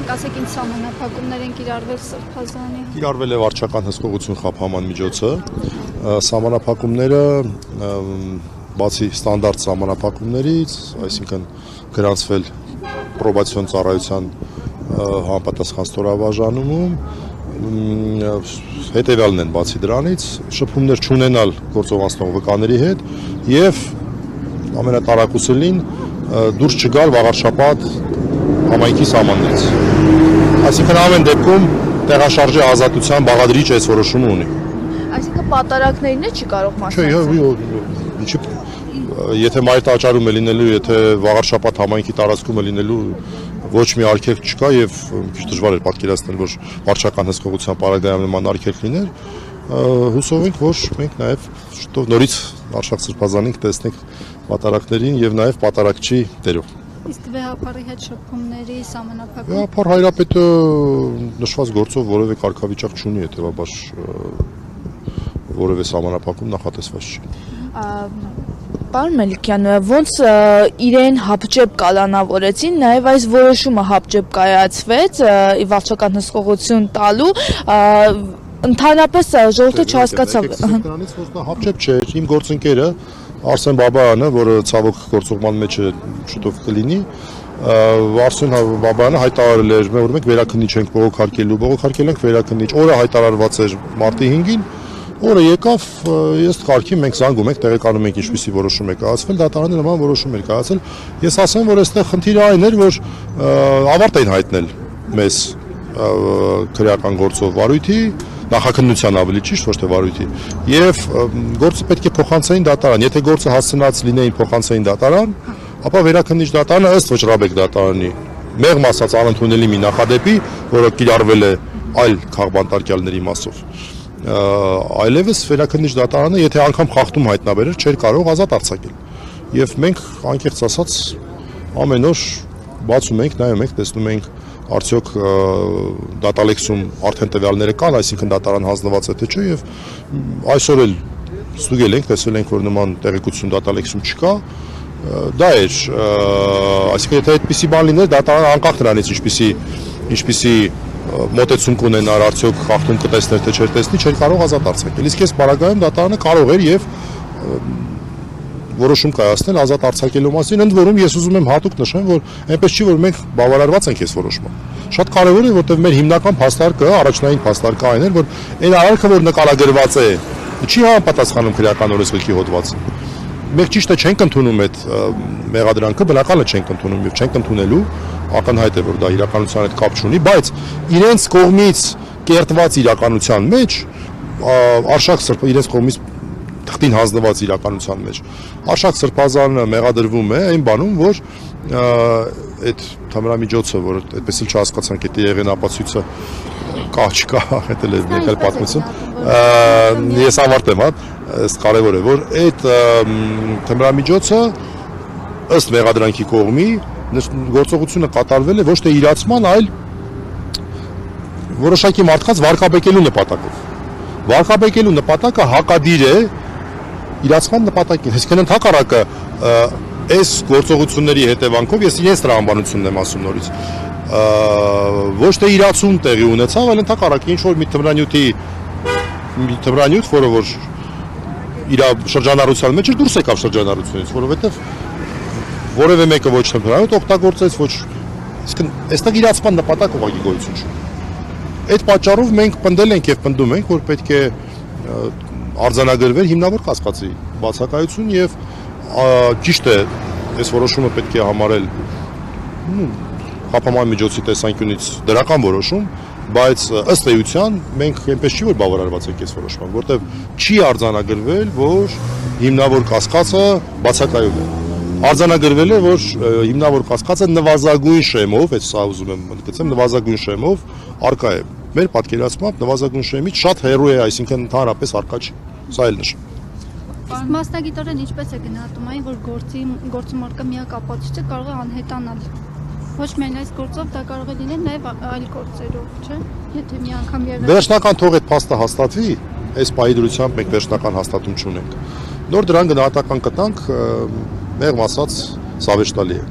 ենք, ասեք ինձ սահմանափակումներ են կիրառվել Սրբազանի։ Կիրառվել է վարչական հսկողություն խափանման միջոցը, սահմանափակումները բացի ստանդարտ սահմանափակումներից, այսինքն գրանցվել պրոբացիոն ծառայության համապատասխան ստորաբաժանումում, հետևյալն են բացի դրանից, շփումներ չունենալ գործով անցնող վկաների հետ եւ ամենատարակուսելին դուրս չգալ Վաղարշապատ համայնքի սահմաններից։ Այսինքն ամեն դեպքում տեղաշարժի ազատության բաղադրիչ այս որոշումը ունի։ Այսինքն պատարակներին է չի կարող մասնակցել։ Չէ, եթե մայր տաճարում է լինելու, եթե Վաղարշապատ համայնքի տարածքում է լինելու ոչ մի արգելք չկա եւ քիչ դժվար է պատկերացնել, որ վարչական հսկողության պարագայում նման արգելք լիներ, հուսով ենք, որ մենք նաեւ շուտով նորից Արշակ Սրբազանին տեսնենք պատարակներին եւ նաեւ պատարակչի դերով։ Իսկ վեհապարի հետ շփումների սահմանափակում։ Վեհապար Հայրապետը նշված գործով որևէ կարգավիճակ չունի, հետեւաբար որևէ սահմանափակում նախատեսված չի։ Պարոն Մելիքյան, ոնց իրեն հապճեպ կալանավորեցին, նաև այս որոշումը հապճեպ կայացվեց վարչական հսկողություն տալու, ընդհանրապես ժողովուրդը չհասկացավ։ Դրանից որ դա հապճեպ չէր, իմ գործընկերը Արսեն Բաբայանը, որը ցավոք գործողման մեջ է շուտով կլինի, Արսեն Բաբայանը հայտարարել էր, որ մենք վերաքննիչ ենք բողոքարկել ենք վերաքննիչ, օրը հայտարարված էր մարտի 5-ին, օրը եկավ, ես կարգի մենք զանգում ենք, տեղեկանում ենք ինչպիսի որոշում է կայացվել, դատարանը նման որոշում էր կայացել։ Ես ասեմ, որ այստեղ խնդիրը այն էր, որ ավարտ էին հայտնել մեզ քրեական գործով վարույթի, նախաքննության ավելի ճիշտ, ոչ թե վարույթի, եւ գործը պետք է փոխանցեին դատարան, եթե գործը հասցնած լինեին փոխանցեին դատարան, ապա վերաքննիչ դատարանը ըստ Վճռաբեկ դատարանի մեղմ ասած անընդունելի մի նախադեպի, որը կիրառվել է այլ քաղբանտարկյալների մասով, այլևս վերաքննիչ դատարանը, եթե անգամ խախտում հայտնաբերեր, չէր կարող ազատ արձակել։ Եվ մենք անկեղծ ասած ամեն օր բացում ենք, նայում ենք, տեսնում ենք արդյոք դատալեքսում արդեն տվյալները կան, այսինքն դատարան հանձնված է թե չէ, եւ այսօր էլ ստուգել ենք, տեսել ենք, որ նման տեղեկություն դատալեքսում չկա, դա էր, այսինքն եթե այդպիսի բան լիներ, դատարանը անկախ նրանից ինչպիսի մոտեցում կունենար, արդյոք խախտում կտեսներ թե չէր տեսնի, չէր կարող ազատ արձակել։ Իսկ այս պարագայում դատարանը կարող էր եւ որոշում կայացնել ազատ արձակելու մասին, ընդ որում ես ուզում եմ հատուկ նշեմ, որ այնպես չի, որ մենք բավարարված ենք այս որոշմամբ։ Շատ կարևոր է, որտեղ մեր հիմնական փաստարկը, առաջնային փաստարկը այն էր, որ այն արարքը, որ նկարագրված է, չի համապատասխանում քրեական օրենսգրքի հոդվածին։ Մենք ճիշտ է չենք ընդունում այդ մեղադրանքը, բնական է չենք ընդունում եւ չենք ընդունելու, ակնհայտ է, որ դա իրականության հետ կապ չունի, բայց իրենց կողմից կերտված իրականության մեջ Արշակ Սրբազանը իրենց կողմից թղթին հանձնված իրականության մեջ Արշակ Սրբազանը մեղադրվում է այն բանում, որ այդ թմրամիջոցը, որ այդպես էլ չհասկացանք, դա եղեն ապացույցը կա չկա, դա էլ մեկ էլ պատմություն։ Ես ավարտեմ, ըստ կարևոր է, որ այդ թմրամիջոցը ըստ մեղադրանքի կողմի գործողությունը կատարվել է ոչ թե իրացման, այլ որոշակի մարդկանց վարկաբեկելու նպատակով։ Վարկաբեկելու նպատակը հակադիր է իրացման նպատակին, այսինքն ընդհակառակը այս գործողությունների հետևանքով ես իրենց տրամաբանությունն եմ ասում նորից, ոչ թե իրացում տեղի ունեցավ, այլ ընդհակառակը ինչ որ մի թմրանյութ, որը որ իր շրջանառության մեջ դուրս եկավ շրջանառությունից, որովհետև որևէ մեկը ոչ թմրանյութ օգտագործեց, ոչ, այսինքն այստեղ իրացման նպատակ ուղղակի գոյություն չունի։ Այդ պատճառով մենք պնդել ենք եւ պնդում ենք, որ պետք է արձանագրվեր հիմնավոր կասկածի բացակայություն եւ ճիշտ է, այս որոշումը պետք է համարել խափանման միջոցի տեսանկյունից դրական որոշում, բայց ըստ էության մենք այնպես չի որ բավարարված ենք այս որոշմամբ, որտեղ չի արձանագրվել, որ հիմնավոր կասկածը բացակայում է։ Արձանագրվել է, որ հիմնավոր կասկածը նվազագույն շեմով, այս սա ուզում եմ ընդգծեմ, նվազագույն շեմով արկա է։ Մեր պատկերացմամբ նվազագույն շեմից շատ հեռու է, այսինքն ընդհանրապես արկա չի։ Սա էլ նշում։ Իսկ մասնագիտորեն ինչպես է գնահատում այն, որ գործում արկա միակ ապացույցը կարող է անհետանալ։ Ոչ միայն այս գործով, դա կարող է լինել նաև այլ գործերով, չէ՞։ Եթե մի անգամ եղել։ Վերջնական թող այդ փաստը հաստատվի, այս պահի դրությամբ մենք վերջնական հաստատում չունենք։ Նոր դրան գնահատական կտանք, մեղմ ասած, սավեշտալի է։